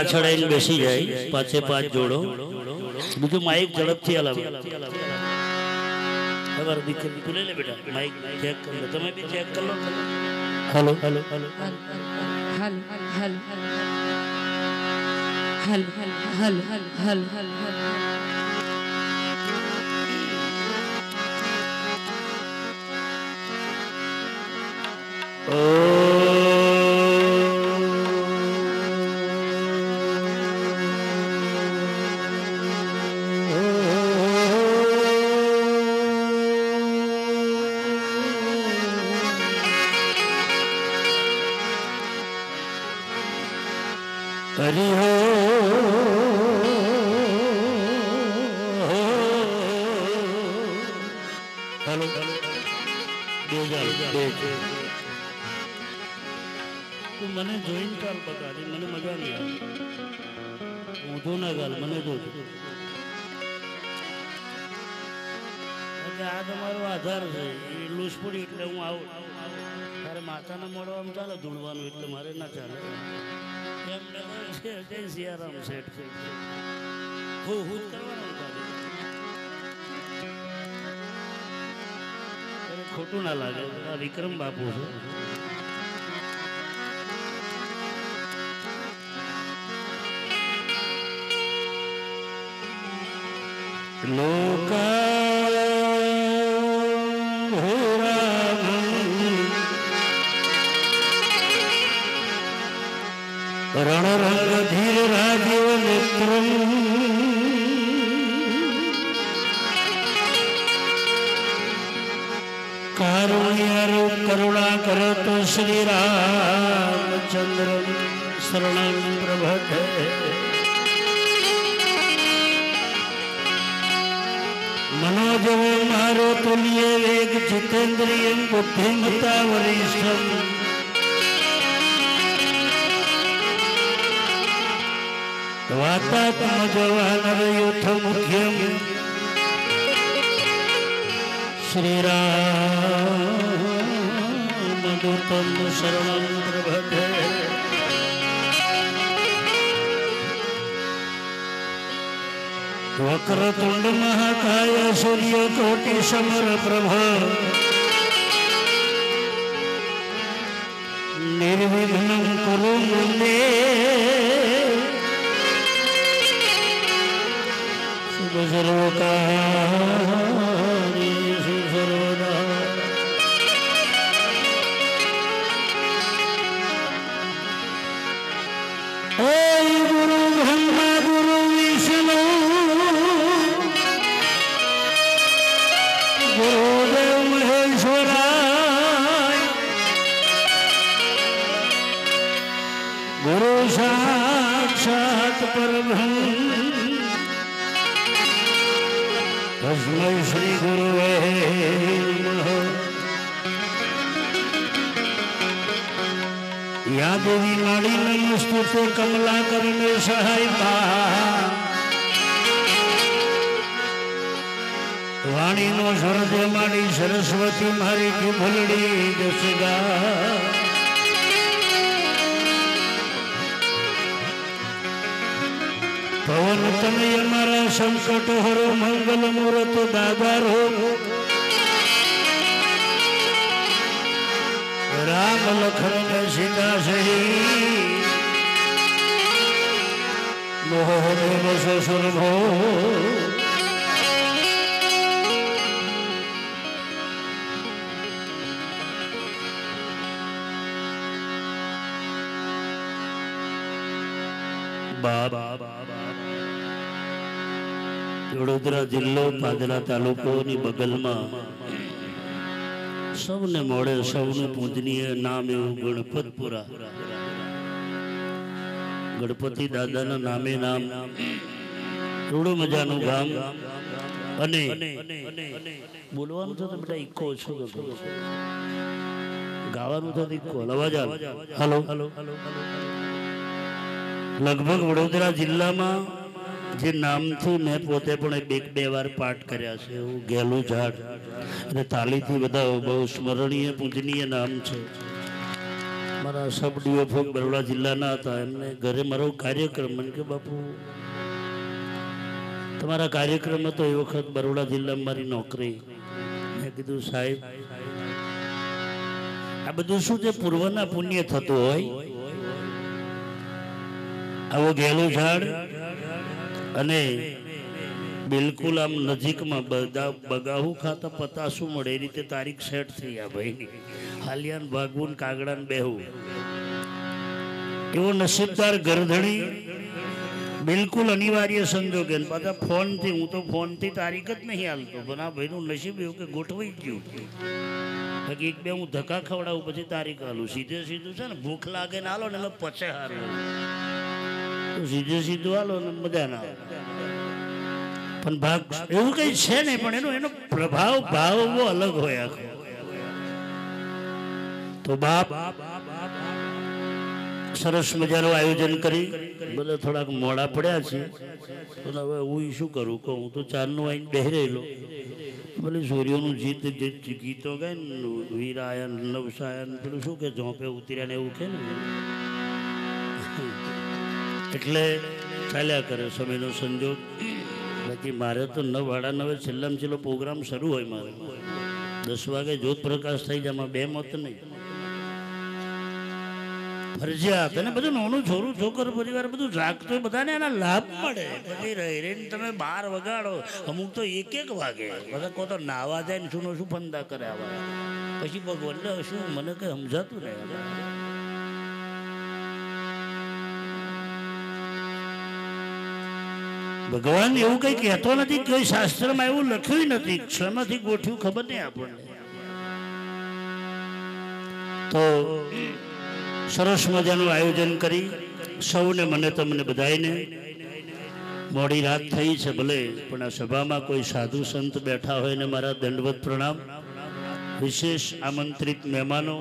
પાછળ આવીને બેસી જાય, પાંચે પાંચ જોડો. બીજું માઇક ઝડપથી હલાવો. ખબર દીકરી તું લઈ લે બેટા, માઇક ચેક કરી લો, તમે બી ચેક કરી લો. હેલો હેલો હેલો હલ હલ હલ હલ હલ હલ હલ હરિ હો હેલો તું મને જોઈને ચાલ બગાડી, મને મજા નહીં આવે. ઊંધો ના ગાલ, મને જોજો. આ તમારો આધાર છે, એ લૂસ પડી એટલે હું આવું. તારે માતાને મળવા આમ ચાલે ધૂળવાનું, એટલે મારે ના ચાલે. જય સિયારામ શેઠ હું કરવાનું ખોટું ના લાગે. આ વિક્રમ બાપુ છે. લોકા रणरंग धीर राजीव नेत्रम कारुण्य करुणा करतो श्री रामचंद्र शरणं प्रभते. मनोजव मारो तुल्य वेग जितेन्द्रिय बुद्धिमता वरिष्ठम वातात्म जवानर युद्ध मुख्यम श्री रामदूतं शरणं प्रभते. वक्रतुंड महाकाय सूर्यकोटि समप्रभ निर्विघ्नं कुरु मे सर्वकार्येषु सर्वदा. ओम गुरु ब्रह्मा गुरु विष्णु गुरुदेव महेश्वराय गुरु साक्षात् परब्रह्म तस्मै श्री गुरुवे नमः. या देवी माड़ी नमस्तुते कमलाकर में सहायता वाणी नो स्वर्दे माड़ी सरस्वती मारी की भलड़ी दसगा. पवन तनय मारा संकट हरो मंगल मूर्त दादारो राम लखन सीता सही मोहदेव ससुर भो. વડોદરા જિલ્લો પાદરા તાલુકોની બગલમાં સૌને મળે સૌનું પૂજનીય નામ એવું ગણપતપુરા. ગણપતિ દાદાના નામે નામ થોડું મજાનું ગામ. અને બોલવાનું તો બેટા ઈકો ઓછો હતો, ગાવાનું તો ઈકો અવાજ આવે. હલો લગભગ વડોદરા જિલ્લામાં જે નામથી મેં પોતે પણ બે વાર પાઠ કર્યા છે એવું ગેલું ઝાડ અને તાલીથી બધા બહુ સ્મરણીય પૂજનીય નામ છે. મારા સબ ડીએફઓ બરોડા જિલ્લાના હતા. એમને ઘરે મારો કાર્યક્રમ, મને કે બાપુ તમારા કાર્યક્રમ હતો એ વખત બરોડા જિલ્લામાં મારી નોકરી. મેં કીધું સાહેબ આ બધું શું છે, પૂર્વના પુણ્ય થતું હોય. આવો ગેલું ઝાડ અને બિલકુલ આમ નજીકમાં બગાહું ખાતા પતાસું મળે એ રીતે તારીખ સેટ થઈ આ ભાઈની. હાલિયાન ભાગવું કાગડાને બેહવું એવો નસીબદાર ગરધણી બિલકુલ અનિવાર્ય સંજોગે પાછા ફોનથી, હું તો ફોનથી તારીખ જ નહીં હાલતો પણ આ ભાઈનું નસીબ એવું કે ગોઠવાઈ ગયું. બાકી એક બે હું ધક્કા ખવડાવું પછી તારીખ હાલું. સીધે સીધું છે ને ભૂખ લાગે ને હાલો ને એટલે પછે હારું, સીધે સીધું હાલો ને મજા ના આવે. પણ ભાગ એવું કઈ છે નહીં, પણ એનો પ્રભાવ ભાવ બહુ અલગ હોય આખો. તો બાપ સરસ મજાનું આયોજન કરી બધા થોડાક મોડા પડ્યા છે. પણ હવે હું શું કરું કહું, હું તો ચારનું આવીને બેહરેલો ભલે સૂર્યોનું જીત જે ગીતો ગાય ને વીરાયન નવસાયન પેલું શું કે ઝોંપે ઉતર્યા ને એવું કે ને, એટલે ચાલ્યા કરે સમયનો સંજોગ. બાકી મારે તો 9:30 છેલ્લામાં છેલ્લો પ્રોગ્રામ શરૂ હોય. મારે 10 વાગે જ્યોત પ્રકાશ થઈ જાય, આમાં બે મત નહીં, ફરજિયાત. અને બધું નાનું છોરું છોકર પરિવાર બધું જાગતો હોય, બધાને એના લાભ મળે. પછી રહીને તમે 12 વગાડો, અમુક તો 1-1 વાગે, બધા કોઈ તો નાવા જાય ને શું ફંદા કરે આવા. પછી ભગવાન શું મને કઈ સમજાતું નહીં. ભગવાન એવું કઈ કહેતો નથી, કોઈ શાસ્ત્રમાં એવું લખ્યું નથી, ક્ષણમાંથી ગોઠ્યું ખબર નહીં આપણને. તો સરસ મજાનું આયોજન કરી સૌને, મને તમને બધાને મોડી રાત થઈ છે ભલે, પણ આ સભામાં કોઈ સાધુ સંત બેઠા હોય ને મારા દંડવત પ્રણામ. વિશેષ આમંત્રિત મહેમાનો,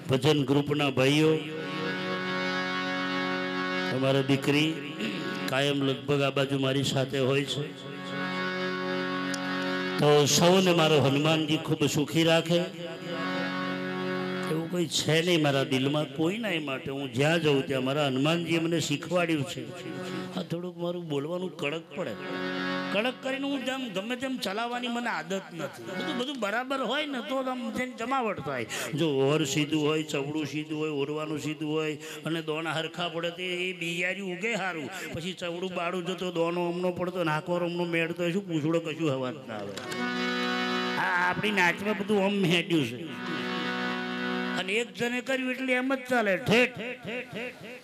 ભજન ગ્રુપના ભાઈઓ, અમારા દીકરી કાયમ લગભગ આ બાજુ મારી સાથે હોય છે. તો સૌને મારો હનુમાનજી ખૂબ સુખી રાખે. એવું કોઈ છે નહીં મારા દિલમાં કોઈના એ માટે. હું જ્યાં જાઉં ત્યાં મારા હનુમાનજીએ મને શીખવાડ્યું છે. આ થોડુંક મારું બોલવાનું કડક પડે, કડક કરીને હું જેમ ગમે તેમ ચલાવવાની મને આદત નથી. બધું બરાબર હોય ને તો જમાવટ થાય. જો ઓર સીધું હોય, ચવડું સીધું હોય, ઓરવાનું સીધું હોય અને દોણા હરખા પડે તો એ બિયારી ઉગે સારું. પછી ચવડું બાળું જતો, દોનો અમનો પડતો, નાકોર અમનો મેળતો, શું પૂછડો કશું હવા ના આવે. આ આપણી નાચમાં બધું આમ હેડ્યું છે. અને એક જણે કર્યું એટલે એમ જ ચાલે. ઠેઠ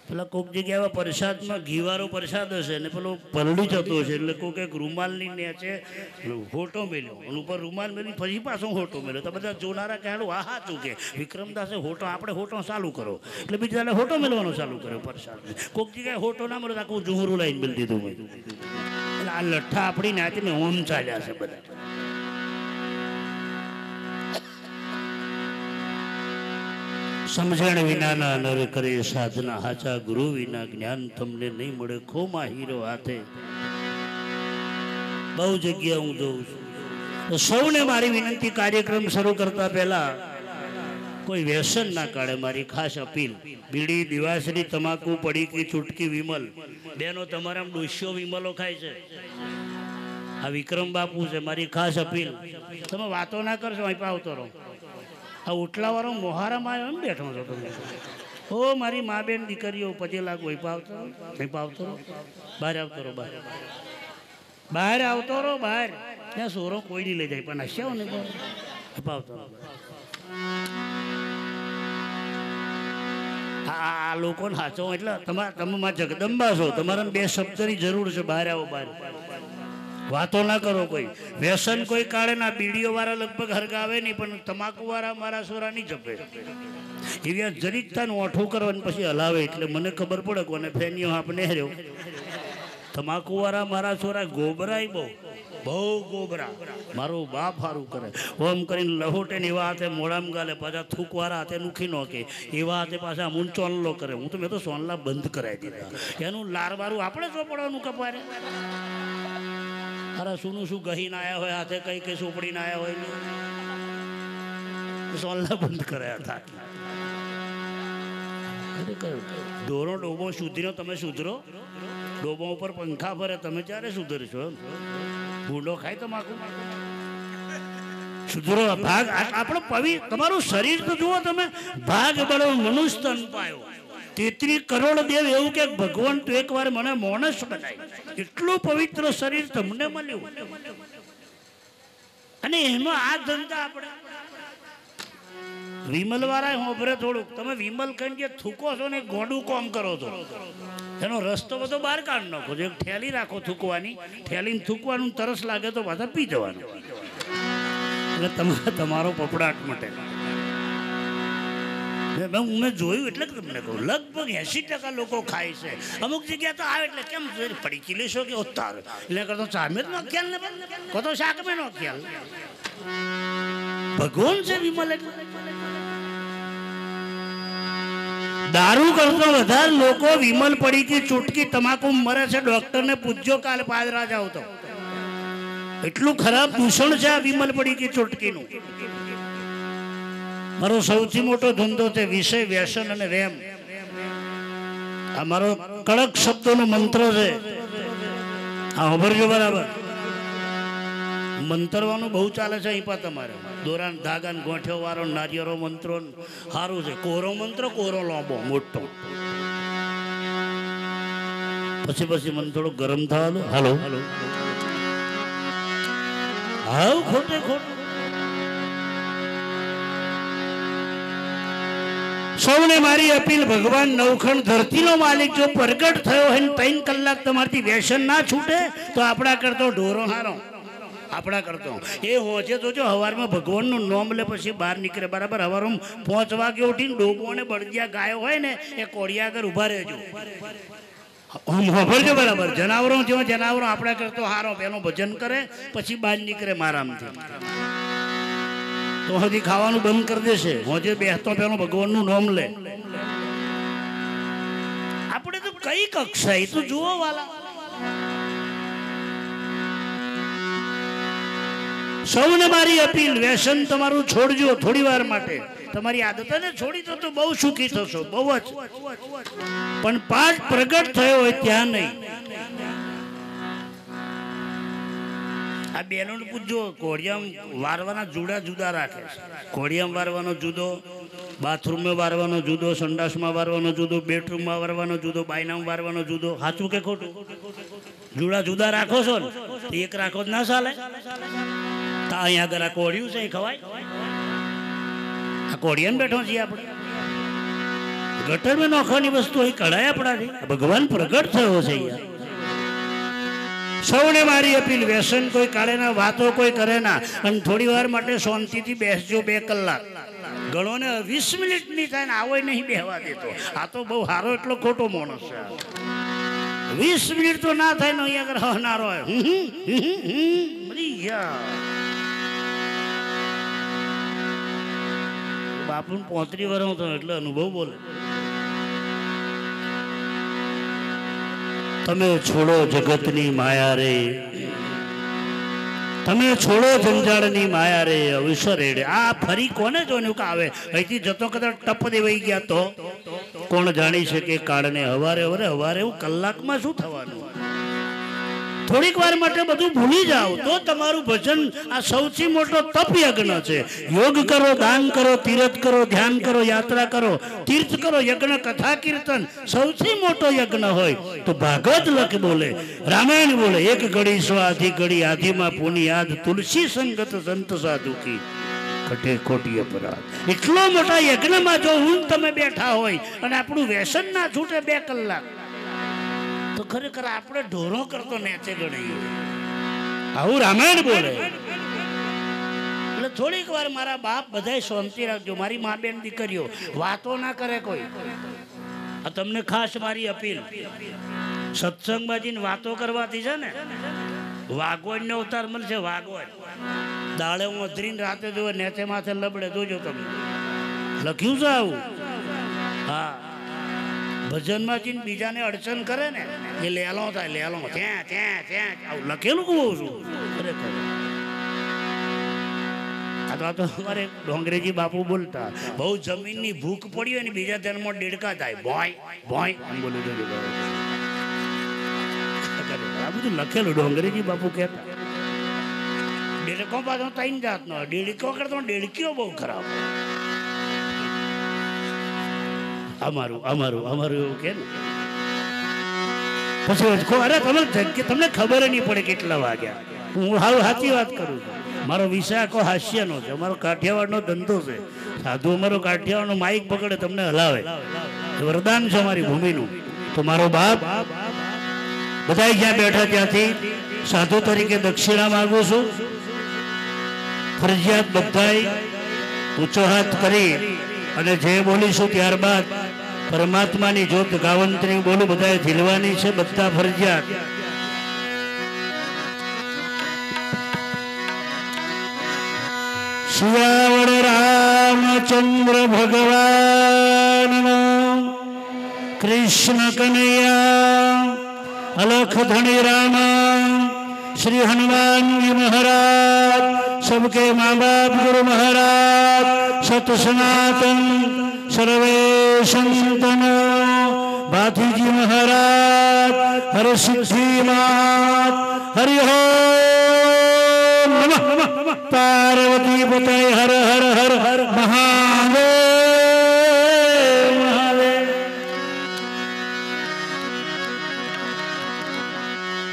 પેલા કોઈક જગ્યાએ પ્રસાદમાં ઘીવાળો પ્રસાદ હશે ને પેલો પલળી જતો હશે, એટલે કોઈક એક રૂમાલની નીચે હોટો મેલ્યો અને ઉપર રૂમાલ મેલી પછી પાછો હોટો મેલ્યો. તો બધા જોનારા કહેલું આ સાચું કે વિક્રમદાસે હોટો, આપણે હોટો ચાલુ કરો એટલે બીજા હોટો મેળવાનો ચાલુ કર્યો પ્રસાદ. કોઈક જગ્યાએ હોટો ના મળે આખું જુહરું લાઈને મેળ દીધું મેં. એટલે આ લઠ્ઠા આપણી નાચને ઓમ ચાલ્યા છે બધા. સમજણ વિનાના નર કરે સાધના, હાચા ગુરુ વિના જ્ઞાન તમને નહીં મળે. ખોમાં હીરો હાથે. બહુ જગ્યા હું જોઉં છું. તો સૌને મારી વિનંતી, કાર્યક્રમ શરૂ કરતા પહેલા કોઈ વ્યસન ના કાઢે. મારી ખાસ અપીલ, બીડી, દિવાસરી, તમાકુ, પડીકી, છૂટકી, વિમલ. બેનો તમારા ડોસ્યો વિમલો ખાય છે. આ વિક્રમ બાપુ છે. મારી ખાસ અપીલ, તમે વાતો ના કરશો, અહીં આવતો રહો. આ ઉટલાવાળો મોહારામાં આવ્યો ને બેઠો છો તમે. ઓ મારી મા બેન દીકરીઓ, પછી લાગ વહી પાવતો રહો, બહાર આવતો રહો, બહાર આવતો રહો, બહાર. ત્યાં સોરો કોઈ નહીં લઈ જાય પણ હસ્યાઓ ને પાવતો રહો. આ લોકોને સાચો એટલે તમે જગદંબા છો, તમારે 2 શબ્દની જરૂર છે. બહાર આવો, બહાર. વાતો ના કરો. કોઈ વ્યસન કોઈ કાઢે ના. બીડીઓ વાળા લગભગ હરગાવે નહીં, પણ તમાકુ વાળા મારા સોરા નહીં જપે. એવી જરીક થાય ઓઠું કરવાનું પછી હલાવે એટલે મને ખબર પડે કોને ફેનીઓ આપણે હેર્યો. તમાકુ વાળા મારા સોરા ગોબરાય બહુ ગોબરા. મારું બાપ સારું કરે. ઓમ કરીને લહોટે ને એવા હાથે મોડામાં ગાલે, પાછા થૂકવાળા હાથે નુખી નોકે, એવા હાથે પાછા મૂન ચોનલો કરે. હું તો મેં તો સોનલા બંધ કરાવી દીધા. એનું લારવારું આપણે ચોપડવાનું કપારે. અરે શું ગહીને આવ્યા હોય હાથે, કઈ સોપડીને આવ્યા હોય ને સોનલા બંધ કર્યા હતા. ઢોરો ડોબો સુધીનો તમે સુધરો, ડોબો ઉપર પંખા ફરે તમે ક્યારે સુધરશો? ભૂંડો ખાય તમાકુ સુધરો. ભાગ આપણો તમારું શરીર તો જુઓ તમે, ભાગ બળો મનુષ્ય તન પાયો, 33 કરોડ દેવ એવું કે ભગવાન તો એકવાર મને માણસ બનાય, એટલું પવિત્ર શરીર તમને મળ્યું. અને એમાં આ ધંધા આપણે વિમલ વાળા હોભરે થોડુંક, તમે વિમલ કહીને જે થૂકો છો ને ગોડું કોમ કરો છો, એનો રસ્તો બધો બહાર કાઢ નાખો છો. એક થેલી રાખો થૂકવાની, થેલીને થૂકવાનું, તરસ લાગે તો પાછા પી જવાનું, એટલે તમારો પપડાટ મટે. મેં જોયું એટલે તમને કહું, લગભગ 80% લોકો ખાય છે. અમુક જગ્યા તો આવે એટલે કેમ પડી કિલેશો કે ઉતાર એટલે કરતો ચામે જ નો ખ્યાલ ને કહો તો શાક મેં નો ખ્યાલ. ભગવાન છે વિમલ એટલે. દારૂ કરતો વધારે લોકો વિમલ પડી કે ચૂટકી તમાકુ મરે છે. ડોક્ટરને પૂછજો કાલે પાદરા જાવ તો, એટલું ખરાબ દૂષણ છે આ વિમલ પડી કે ચૂટકીનું. મારો સૌથી મોટો ધંધો છે વિષય, વ્યસન અને વેમ. આ મારો કડક શબ્દોનો મંત્ર છે. આ ખબરજો બરાબર. મંતરવાનું બહુ ચાલે છે અહીં પર તમારે, દોરાન ધાગા ગોઠ્યો વાળો નારિયેળો મંત્રો સારું છે. કોરો મંત્ર, કોરો લાંબો મોટો. પછી મને થોડું ગરમ થવા દો. હાલો હાવ ખોટે ખોટું. સૌને મારી અપીલ, ભગવાન નવખંડ ધરતીનો માલિક જો પ્રગટ થયો હોય 3 કલાક તમારથી વ્યસન ના છૂટે તો આપણા કરતો ઢોરો હારો. આપણા કરતો એ હોજે તો જો હવારમાં ભગવાનનું નામ લે પછી બહાર નીકળે બરાબર. હવારમાં 5 વાગે ઉઠીને ડોબો ને બળદિયા ગાયો હોય ને એ કોડિયા આગળ ઉભા રહેજો. ખબરજો બરાબર. જનાવરો જેવા જનાવરો આપણા કરતો હારો, પેલો ભજન કરે પછી બહાર નીકળે મારામથી. તો હજી ખાવાનું બંધ કરી દેશે. હોજે બેસતો પેલો ભગવાનનું નામ લે. આપણે તો કઈ કક્ષા એ તો જુઓ વાલા. સૌને મારી અપીલ, વ્યસન તમારું છોડજો થોડી વાર માટે. તમારી આદતને છોડી દો તો બહુ સુખી થશો, બહુ જ. પણ 5 પ્રગટ થયો હોય ત્યાં નહીં. આ બેનો પૂછજો, કોડિયામ વારવાના જુદા જુદા રાખે. કોડિયામ વારવાનો જુદો, બાથરૂમમાં વારવાનો જુદો, સંડાસમાં વારવાનો જુદો, બેડરૂમમાં વારવાનો જુદો, બાયનામાં વારવાનો જુદો. સાચું કે ખોટું? જુદા જુદા રાખો છો ને, એક રાખો જ ના ચાલે. અહીંયા આગળ આ કોડિયું છે એ ખવાય? આ કોડિયાને બેઠો છીએ આપણે. ગટરમાં નોખવાની વસ્તુ અહીં કઢાય આપણાથી. ભગવાન પ્રગટ થયો છે યાર. સૌને મારી અપીલ, વ્યસન કોઈ કાઢે ના, વાતો કોઈ કરે ના, અને થોડી વાર માટે શાંતિથી બેસજો. 2 કલાક ગણો ને, 20 મિનિટ ની થાય ને આવો નહીં બેહવા દેતો. આ તો બહુ સારો એટલો ખોટો માણસ છે. 20 મિનિટ તો ના થાય ને અહીંયા આગળ હનારો બાપુ 35 વર્ષ હતો એટલે અનુભવ બોલે. તમે છોડો જગતની માયા રે, તમે છોડો જંજાળની માયા રે, અવસર એડે. આ ફરી કોને જોને કે આવે અહીંથી જતો કદાચ ટપ દેવાઈ ગયા તો કોણ જાણી શકે કાળને. હવારે એવું કલાકમાં શું થવાનું? થોડીક વાર માટે બધું ભૂલી જાઓ તો તમારું ભજન આ સૌથી મોટો તપ યજ્ઞ છે. યોગ કરો, દાન કરો, તીર્થ કરો, ધ્યાન કરો, યાત્રા કરો, તીર્થ કરો, યજ્ઞ, કથા, કીર્તન સૌથી મોટો યજ્ઞ હોય તો ભાગવત લખ બોલે, રામાયણ બોલે. એક ઘડી સ્વાધિ ઘડી આધિમાં પુની યાદ, તુલસી સંગત સંત સાધુ કી ખટે ખોટી અપરાધ. એટલો મોટા યજ્ઞમાં જો હું તમે બેઠા હોય અને આપણું વ્યસન ના છૂટે 2 કલાક તો ખરેખર આપણે ઢોરો કરતો નેચે ગણીએ. આવું રામાયણ બોલે. એટલે થોડીક વાર મારા બાપ બધાય શાંતિ રાખજો. મારી મા બેન દીકરીઓ વાતો ના કરે કોઈ. આ તમને ખાસ મારી અપીલ, સત્સંગમાં જઈને વાતો કરવાથી છે ને વાગોળ નો અવતાર મળશે. વાગોળ દાડે હું અધરીને રાતે જોવે નેચે માથે લબડે. જોજો તમે, લખ્યું છે આવું. હા, ભજનમાં જઈને બીજાને અડચણ કરે ને એ લેલો થાય. લેલો ત્યાં આવું લખેલું કહું છું. ખરેખર આ આ તો અમારે ડોંગરેજી બાપુ બોલતા, બહુ જમીનની ભૂખ પડી હોય ને બીજા ધ્યાનમાં દેડકા થાય, ભોય ભોય આમ બોલું તો આ બધું લખેલું ડોંગરેજી બાપુ કહેતા. દેડકો પાછો ત્રણ જાતનો, દેડકો કરતો દેડકીઓ બહુ ખરાબ. અમારું અમારું અમારું એવું કે ને પછી અરે તમને ખબર નહીં પડે કેટલા વાગ્યા. હું હાવ સાચી વાત કરું છું. મારો વિષય આખો હાસ્યનો છે, અમારો કાઠિયાવાડનો ધંધો છે. સાધુ અમારો કાઠિયાવાડનો માઇક પકડે તમને હલાવે, વરદાન છે અમારી ભૂમિનું. તો મારો બાપ બધા જ્યાં બેઠા ત્યાંથી સાધુ તરીકે દક્ષિણા માંગુ છું. ફરજિયાત બધાય ઊંચો હાથ કરી અને જે બોલીશું ત્યારબાદ પરમાત્માની જ્યોત ગાવંત્રી બોલું બધાએ ઝીલવાની છે, બધા ફરજિયાત. શિયાવડ રામચંદ્ર ભગવાન કૃષ્ણ કનૈયા અલખ ધણી રામ श्री हनुमान जी महाराज सबके माँ बाप गुरु महाराज सत सनातन सर्वे संतन भाती जी महाराज हर सिद्धि मात हरि नमः पार्वती पते हर हर हर हर महादेव महादेव.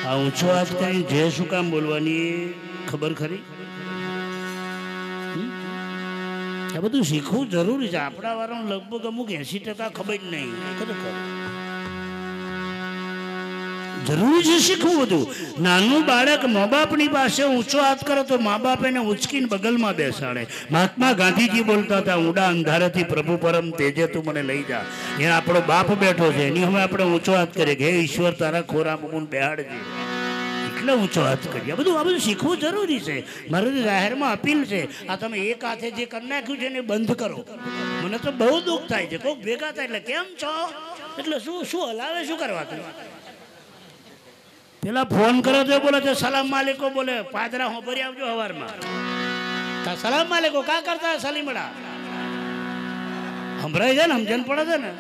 આ ઊંચો હાથ કરી જે શું કામ બોલવાની ખબર ખરી? આ બધું શીખવું જરૂરી છે. આપણા વાળાનું લગભગ અમુક 80% ખબર જ નહીં. ખરેખર જરૂરી છે શીખવું બધું. નાનું બાળક મા બાપની પાસે ઊંચો હાથ કરે તો મા બાપ એને ઉચકીને બગલમાં બેસાડે. મહાત્મા ગાંધીજી બોલતા હતા, ઊંડા અંધારાથી પ્રભુ પરમ તેજે તું મને લઈ જા. એ આપણો બાપ બેઠો છે, એની હવે આપણે ઊંચો હાથ કરીએ કે હે ઈશ્વર તારા ખોરા મૂકું બેહાડજે. એટલે ઊંચો હાથ કરીએ. આ બધું શીખવું જરૂરી છે. મારું જાહેરમાં અપીલ છે, આ તમે એક હાથે જે કરી નાખ્યું છે એને બંધ કરો. મને તો બહુ દુઃખ થાય છે. કોઈક ભેગા થાય એટલે કેમ છો એટલે શું શું હલાવે, શું કરવા? પેલા ફોન કરો તો બોલે છે સલામ માલિકો, બોલે પાદરા હું ભરી આવજો હવારમાં. સલામ માલિકો કા કરતા સલીમડા સંભળાય છે ને, સમજણ પડે છે ને.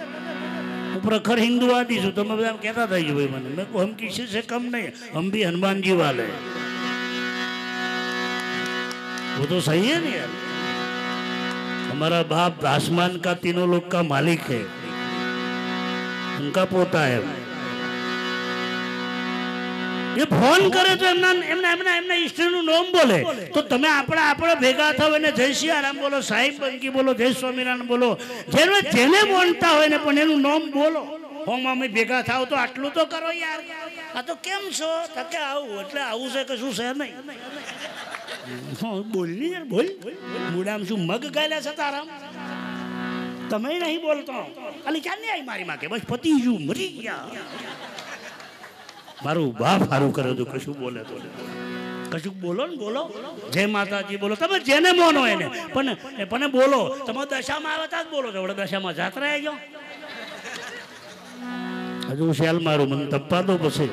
હું પ્રખર હિન્દુવાદી છું, તમે બધા કહેતા થઈ ભાઈ મને. મેં કહું હમ કિસી સે કમ નહીં, હમ ભી હનુમાનજી વાલે. वो तो सही है ना यार. हमारा बाप आसमान का तीनों लोग का मालिक है, उनका पोता है. ये फोन करे तो એમના ઈષ્ટનું નામ બોલે તો તમે આપણે ભેગા થાવ એને જય સિયારામ બોલો, સાહેબ બંકી બોલો, જય સ્વામિનારાયણ બોલો. જેને બોલતા હોય ને પણ એનું નામ બોલો. હોમ અમે ભેગા થાવ તો આટલું તો કરો યાર. આ તો કેમ છો કે આવું, એટલે આવું છે કે શું છે નહીં. બોલ ની યાર, બોલ. મુડામ શું મગ ગાયલા છે તારામ? તમે નહીં બોલતો. ખાલી ક્યાં નહીં આવી મારી માં કે બસ પતિ છું મરી ગયા. મારું બાપ સારું કરે તો કશું બોલે તો કશું બોલો ને, બોલો જય માતાજી બોલો. તમે જેને મોનો એને પણ બોલો. તમે દશામાં આવે તો જ બોલો છો. વડે દશામાં જાત્રા આવી ગયો હજુ શેલ મારું મને તપ્પા દો પછી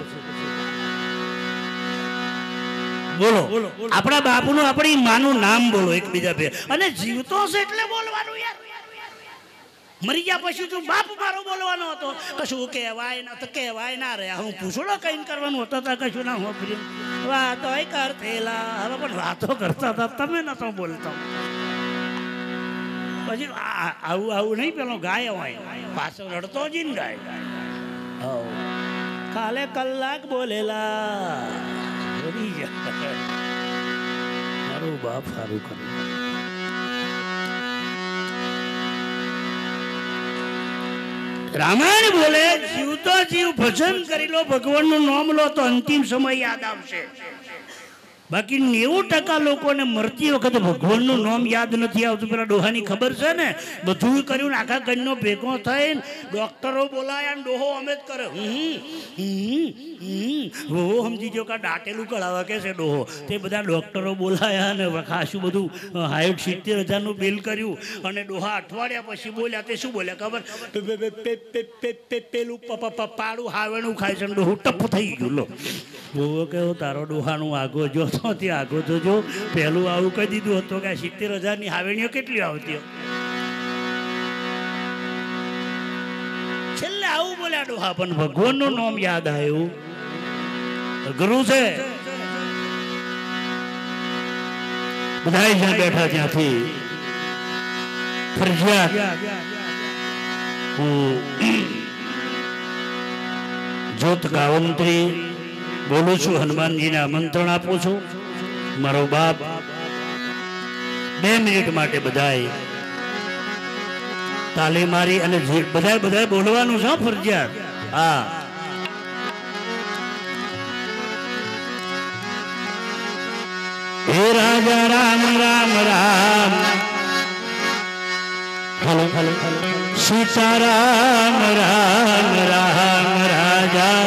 બોલો. આપણા બાપુનું આપણી માનું નામ બોલો એકબીજા બે. અને જીવતો છે એટલે બોલવાનું યાર. મરી ગયા પછી તું બાપ મારો બોલવાનો હતો. કશું કહેવાય ના તો કહેવાય ના રહ્યા. હું પૂછડો કઈ કરવાનું હતો તો કશું ના હોપર્યું. વાતો કરતેલા હવે પણ વાતો કરતા હતા, તમે નતો બોલતો. પછી આવું નહીં પેલો ગાય હોય પાછો રડતો જ ને ગાય. કાલે કલાક બોલેલા મારું બાપ સારું કરે. રામાયણ બોલે જીવતો જીવ ભજન કરી લો, ભગવાનનું નામ લો તો અંતિમ સમય યાદ આવશે. બાકી 90% લોકોને મરતી વખતે ભગવાનનું નામ યાદ નથી આવતું. પેલા ડોહાની ખબર છે ને, બધું કર્યું આખા ઘરનો ભેગો થઈને ડોક્ટરો બોલાયા ને ડોહો અમે જ કરે. ડોહો સમજી ગયો કે દાટેલું કળાવા કે છે ડોહો. તે બધા ડોક્ટરો બોલાયા ને ખાસું બધું 60-70,000 બિલ કર્યું. અને ડોહા અઠવાડિયા પછી બોલ્યા. તે શું બોલ્યા ખબર? પેલું પાડું હાવેણું ખાય છે. ડોહું ટપ થઈ ગયું. લો ડોહો કેવો તારો ડોહાનું આગો જો ચોથી આખો તો જો પહેલું આવું કહી દીધું હતું કે 70,000 ની હાવેણીઓ કેટલી આવતી છેલ્લે આવું બોલ્યા ડોહા પણ ભગવાનનું નામ યાદ આવ્યું અઘરું છે બધા જ્યાં બેઠા ત્યાંથી ફરજિયાત હું જોત ગાવંત્રી બોલું છું હનુમાનજીને આમંત્રણ આપું છું મારો બાપ 2 મિનિટ માટે બધાએ તાલી મારી અને બધાએ બોલવાનું છે ફરજિયાત હા હે રાજા રામ રામ રામ હલો હલો સીતારામ રામ રામ રાજા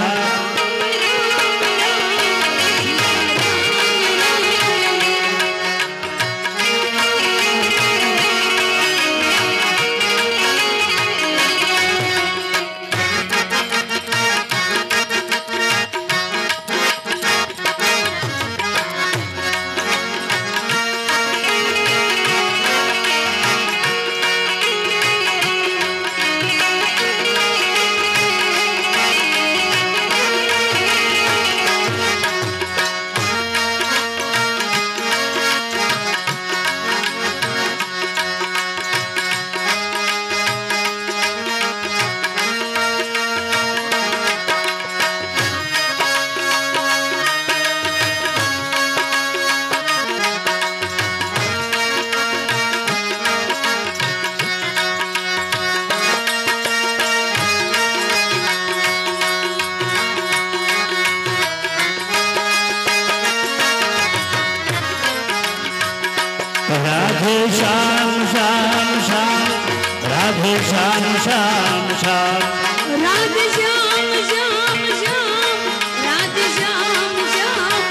राधे श्याम श्याम श्याम राधे श्याम श्याम श्याम राधे श्याम श्याम श्याम राधे श्याम श्याम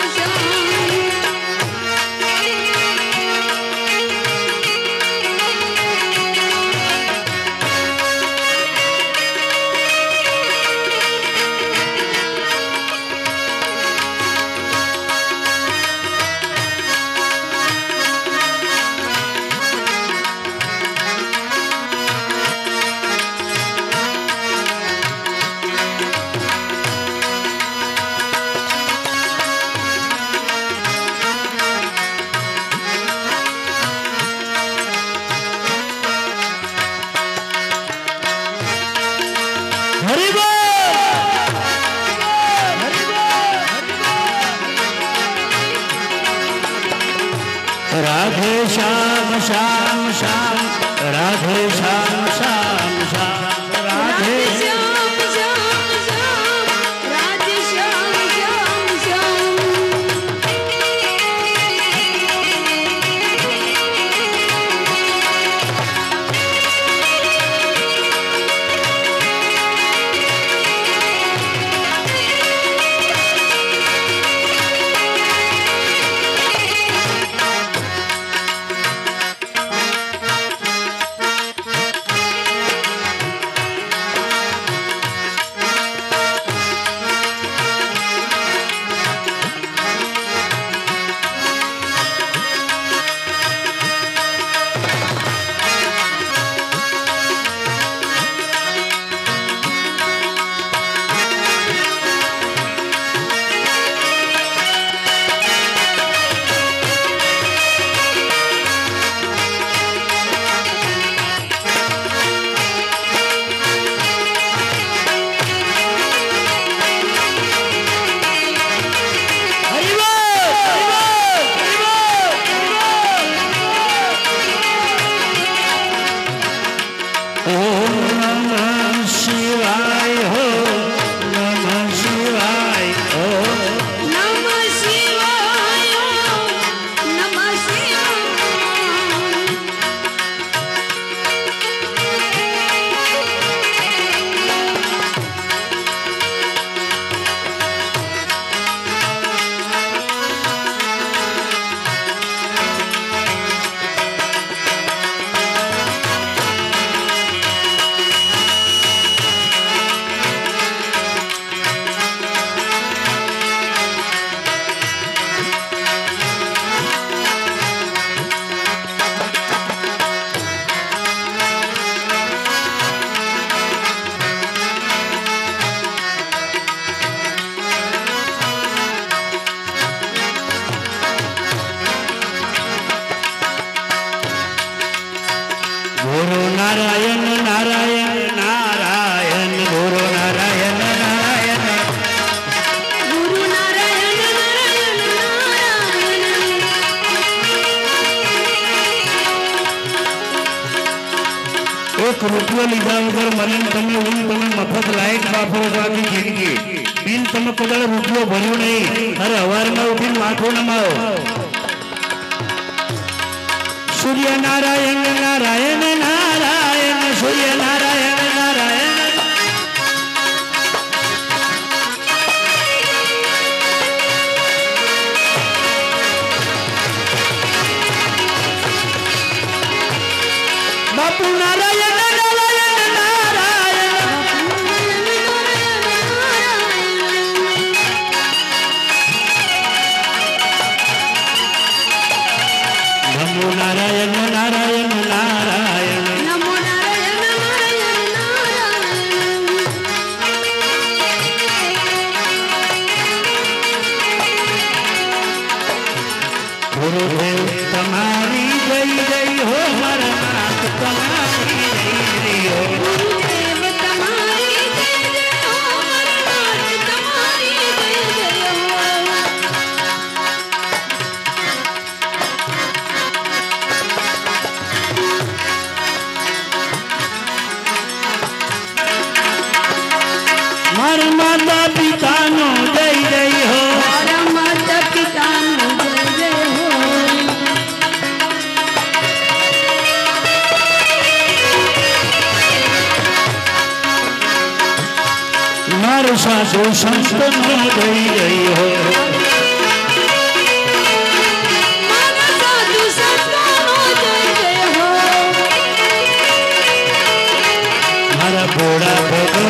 राधे श्याम श्याम श्याम राधे श्याम श्याम श्याम राधे श्याम श्याम श्याम राधे श्याम श्याम श्याम नारायण नारायण नारायण गुरु नारायण नारायण गुरु नारायण नारायण नारायण एक रुपयो लीधा वगर મને તમે મફત લાઈટ વાપરો છો આખી જિંદગી બિલ તમે કદાચ રૂપિયો ભર્યો નહીં અરે હવારમાં ઉઠીને માથું નમાવો सूर्य नारायण नारायण नारायण सूर्य नारायण नारायण बापू नारायण नारायण नारायण नमो नारायण नारायण नारायण नमो नारायण नारायण नारायण गुरुदेव तुम्हारी जय जय हो मरनाथ तुम्हारी जय जय हो गुरुदेव तुम्हारी जय जय हो मरनाथ तुम्हारी जय जय हो मारा माता पिता नो जय जय हो मारा माता पिता नो जय जय हो मारो साधु संत नो जय जय हो